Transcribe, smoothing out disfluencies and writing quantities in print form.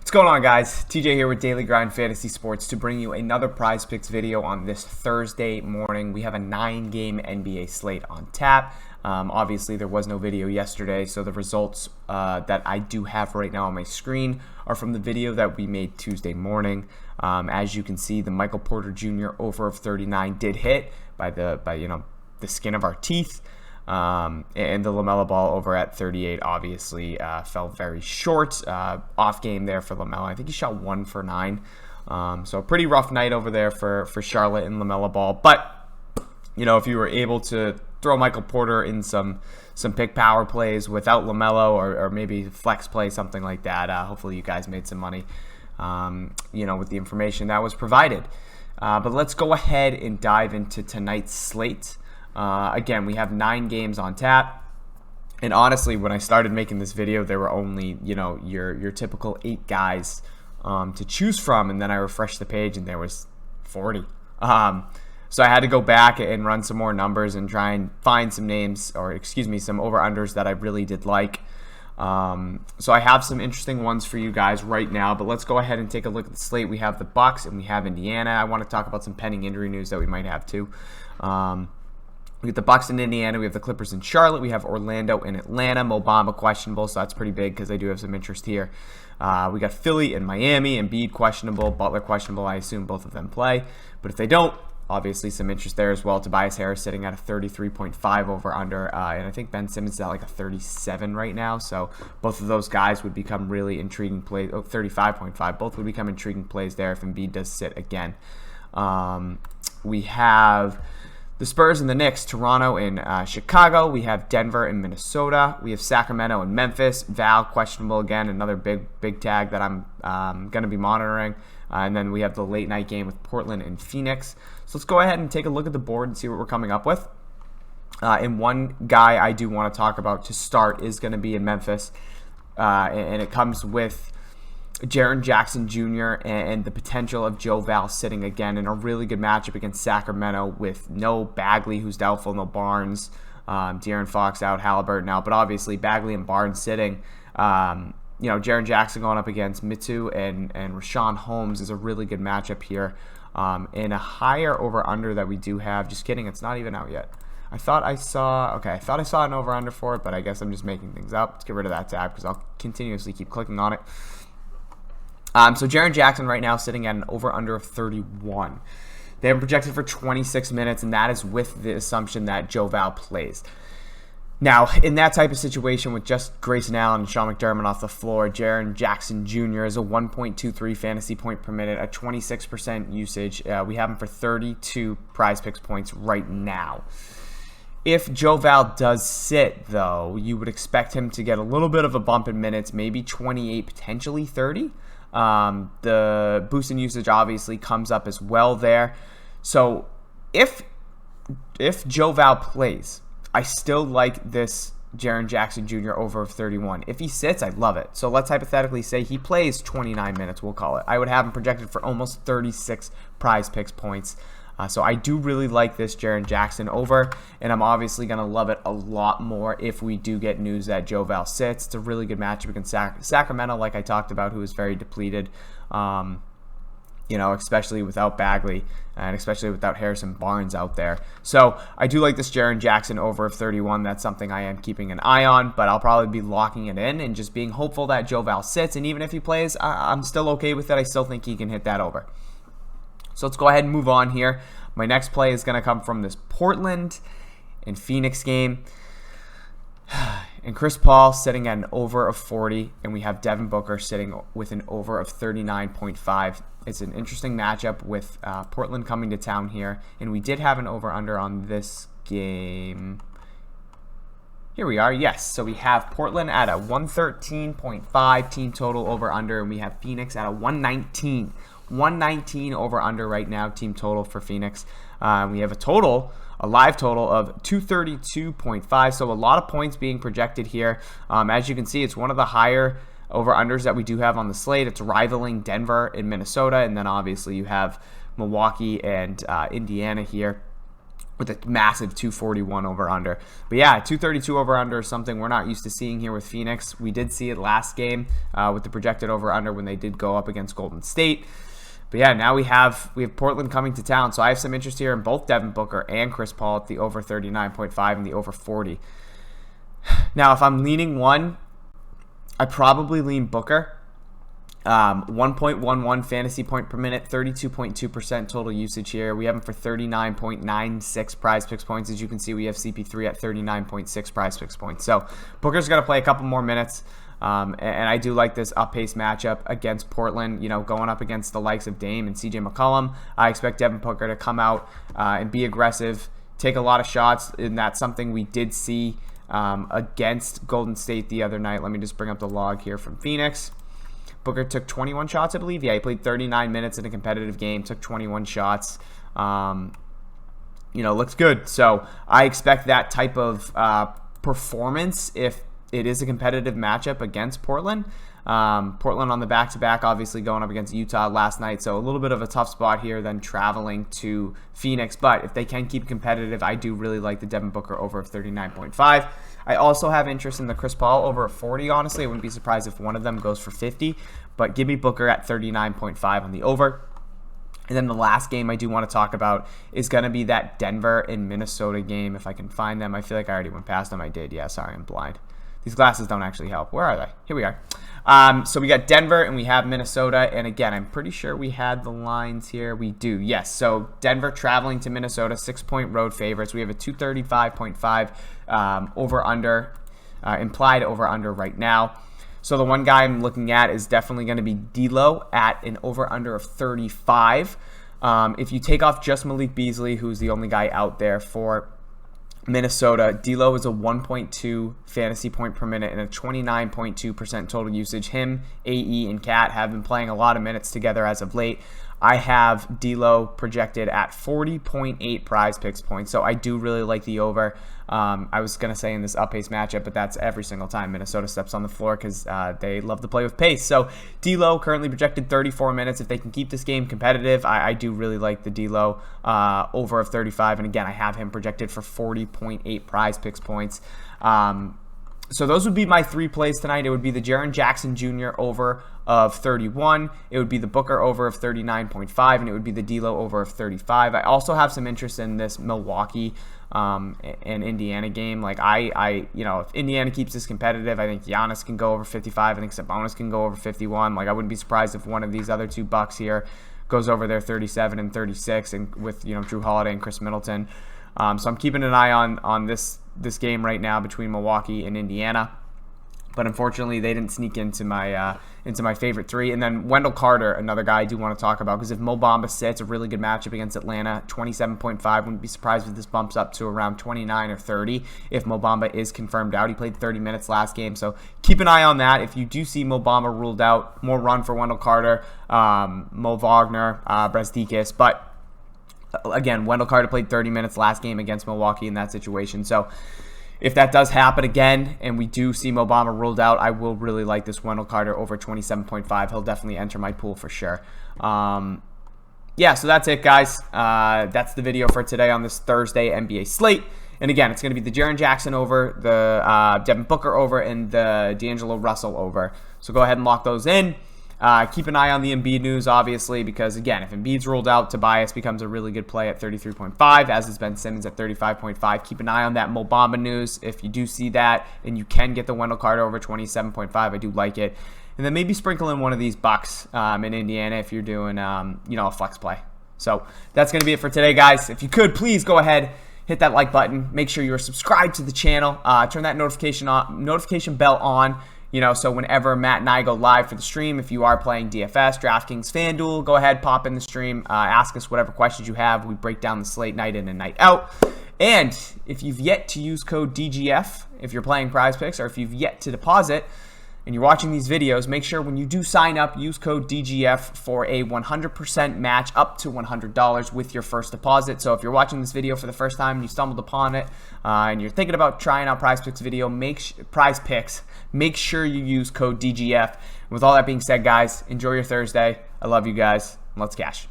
What's going on, guys? TJ here with Daily Grind Fantasy Sports to bring you another Prize Picks video on this Thursday morning. We have a 9-game NBA slate on tap. Obviously, there was no video yesterday, so the results that I do have right now on my screen are from the video that we made Tuesday morning. As you can see, the Michael Porter Jr. over of 39 did hit by the skin of our teeth. And the LaMelo Ball over at 38 obviously fell very short. Off game there for LaMelo. I think he shot 1 for 9. So a pretty rough night over there for Charlotte and LaMelo Ball. But, if you were able to throw Michael Porter in some pick power plays without LaMelo or maybe flex play, something like that, hopefully you guys made some money, with the information that was provided. But let's go ahead and dive into tonight's slate. Again, we have 9 games on tap, and honestly, when I started making this video, there were only, your typical 8 guys to choose from, and then I refreshed the page, and there was 40. So I had to go back and run some more numbers and try and find some names, some over-unders that I really did like. So I have some interesting ones for you guys right now, but let's go ahead and take a look at the slate. We have the Bucks, and we have Indiana. I want to talk about some pending injury news that we might have too. We have the Bucks in Indiana. We have the Clippers in Charlotte. We have Orlando and Atlanta. Mo Bamba questionable, so that's pretty big because I do have some interest here. We got Philly and Miami. Embiid questionable. Butler questionable. I assume both of them play. But if they don't, obviously some interest there as well. Tobias Harris sitting at a 33.5 over under. And I think Ben Simmons is at like a 37 right now. So both of those guys would become really intriguing plays. 35.5. Both would become intriguing plays there if Embiid does sit again. We have the Spurs and the Knicks, Toronto and Chicago. We have Denver and Minnesota. We have Sacramento and Memphis. Val questionable again, another big tag that I'm going to be monitoring. And then we have the late night game with Portland and Phoenix. So let's go ahead and take a look at the board and see what we're coming up with. And one guy I do want to talk about to start is going to be in Memphis. And it comes with Jaren Jackson Jr. and the potential of Joe Val sitting again in a really good matchup against Sacramento with no Bagley, who's doubtful, no Barnes, De'Aaron Fox out, Halliburton out, but obviously Bagley and Barnes sitting. Jaren Jackson going up against Mitu and Rashawn Holmes is a really good matchup here. And a higher over-under that we do have. Just kidding, it's not even out yet. I thought I saw an over-under for it, but I guess I'm just making things up. Let's get rid of that tab because I'll continuously keep clicking on it. So Jaren Jackson right now sitting at an over-under of 31. They have projected for 26 minutes, and that is with the assumption that Joe Val plays. Now, in that type of situation with just Grayson Allen and Sean McDermott off the floor, Jaren Jackson Jr. is a 1.23 fantasy point per minute, a 26% usage. We have him for 32 Prize Picks points right now. If Joe Val does sit, though, you would expect him to get a little bit of a bump in minutes, maybe 28, potentially 30. The boost in usage obviously comes up as well there. So if Joe Val plays, I still like this Jaren Jackson Jr. over of 31. If he sits, I love it. So let's hypothetically say he plays 29 minutes, we'll call it. I would have him projected for almost 36 Prize Picks points. So I do really like this Jaren Jackson over, and I'm obviously going to love it a lot more if we do get news that Joe Val sits. It's a really good matchup against Sacramento, like I talked about, who is very depleted, especially without Bagley and especially without Harrison Barnes out there. So I do like this Jaren Jackson over of 31. That's something I am keeping an eye on, but I'll probably be locking it in and just being hopeful that Joe Val sits, and even if he plays, I'm still okay with it. I still think he can hit that over. So let's go ahead and move on here. My next play is going to come from this Portland and Phoenix game. And Chris Paul sitting at an over of 40, and we have Devin Booker sitting with an over of 39.5. It's an interesting matchup with Portland coming to town here, and we did have an over-under on this game. Here we are, yes. So we have Portland at a 113.5 team total over-under, and we have Phoenix at a 119. 119 over-under right now, team total for Phoenix. We have a live total of 232.5, so a lot of points being projected here. As you can see, it's one of the higher over-unders that we do have on the slate. It's rivaling Denver and Minnesota, and then obviously you have Milwaukee and Indiana here. with a massive 241 over-under. But yeah, 232 over-under is something we're not used to seeing here with Phoenix. We did see it last game with the projected over-under when they did go up against Golden State. But yeah, now we have Portland coming to town. So I have some interest here in both Devin Booker and Chris Paul at the over 39.5 and the over 40. Now, if I'm leaning one, I probably lean Booker. 1.11 fantasy point per minute, 32.2% total usage here. We have him for 39.96 PrizePicks points. As you can see, we have CP3 at 39.6 PrizePicks points. So Booker's going to play a couple more minutes. And I do like this up-pace matchup against Portland, going up against the likes of Dame and CJ McCollum. I expect Devin Booker to come out and be aggressive, take a lot of shots, and that's something we did see against Golden State the other night. Let me just bring up the log here from Phoenix. Booker took 21 shots, I believe. Yeah, he played 39 minutes in a competitive game, took 21 shots. Looks good. So I expect that type of performance if it is a competitive matchup against Portland. Portland on the back-to-back, obviously going up against Utah last night, so a little bit of a tough spot here than traveling to Phoenix. But if they can keep competitive, I do really like the Devin Booker over of 39.5. I also have interest in the Chris Paul over of 40, honestly. I wouldn't be surprised if one of them goes for 50, but give me Booker at 39.5 on the over. And then the last game I do want to talk about is going to be that Denver and Minnesota game. If I can find them. I feel like I already went past them. I did. Yeah, sorry, I'm blind. These glasses don't actually help. Where are they? Here we are. So we got Denver and we have Minnesota. And again, I'm pretty sure we had the lines here. We do. Yes. So Denver traveling to Minnesota, 6-point road favorites. We have a 235.5 over-under, implied over-under right now. So the one guy I'm looking at is definitely going to be D'Lo at an over-under of 35. If you take off just Malik Beasley, who's the only guy out there for Minnesota, D'Lo is a 1.2 fantasy point per minute and a 29.2% total usage. Him, AE, and Cat have been playing a lot of minutes together as of late. I have D'Lo projected at 40.8 PrizePicks points, so I do really like the over. I was going to say in this up-pace matchup, but that's every single time Minnesota steps on the floor because they love to play with pace. So D'Lo currently projected 34 minutes. If they can keep this game competitive, I do really like the D'Lo over of 35. And again, I have him projected for 40.8 PrizePicks points. So those would be my three plays tonight. It would be the Jaren Jackson Jr. over of 31. It would be the Booker over of 39.5, and it would be the D'Lo over of 35. I also have some interest in this Milwaukee and Indiana game. Like if Indiana keeps this competitive, I think Giannis can go over 55. I think Sabonis can go over 51. Like I wouldn't be surprised if one of these other two Bucks here goes over their 37 and 36, and with Drew Holiday and Chris Middleton. So I'm keeping an eye on this game right now between Milwaukee and Indiana, but unfortunately they didn't sneak into my favorite three. And then Wendell Carter, another guy I do want to talk about, because if Mo Bamba sits, a really good matchup against Atlanta, 27.5. Wouldn't be surprised if this bumps up to around 29 or 30 if Mo Bamba is confirmed out. He played 30 minutes last game, so keep an eye on that. If you do see Mo Bamba ruled out, more run for Wendell Carter, Mo Wagner, Brazdeikis, but again, Wendell Carter played 30 minutes last game against Milwaukee in that situation. So if that does happen again and we do see Mo Bamba ruled out, I will really like this Wendell Carter over 27.5. He'll definitely enter my pool for sure. So that's it, guys. That's the video for today on this Thursday NBA slate. And again, it's going to be the Jaren Jackson over, the Devin Booker over, and the D'Angelo Russell over. So go ahead and lock those in. Keep an eye on the Embiid news, obviously, because, again, if Embiid's ruled out, Tobias becomes a really good play at 33.5, as is Ben Simmons at 35.5. Keep an eye on that Mo Bamba news. If you do see that and you can get the Wendell Carter over 27.5, I do like it. And then maybe sprinkle in one of these Bucks in Indiana if you're doing, a flex play. So that's going to be it for today, guys. If you could, please go ahead, hit that like button. Make sure you're subscribed to the channel. Turn that notification bell on. So whenever Matt and I go live for the stream, if you are playing DFS, DraftKings, FanDuel, go ahead, pop in the stream, ask us whatever questions you have. We break down the slate night in and night out. And if you've yet to use code DGF, if you're playing PrizePicks, or if you've yet to deposit and you're watching these videos, make sure when you do sign up, use code DGF for a 100% match up to $100 with your first deposit. So if you're watching this video for the first time and you stumbled upon it and you're thinking about trying out PrizePicks, make sure you use code DGF. With all that being said, guys, enjoy your Thursday. I love you guys. Let's cash.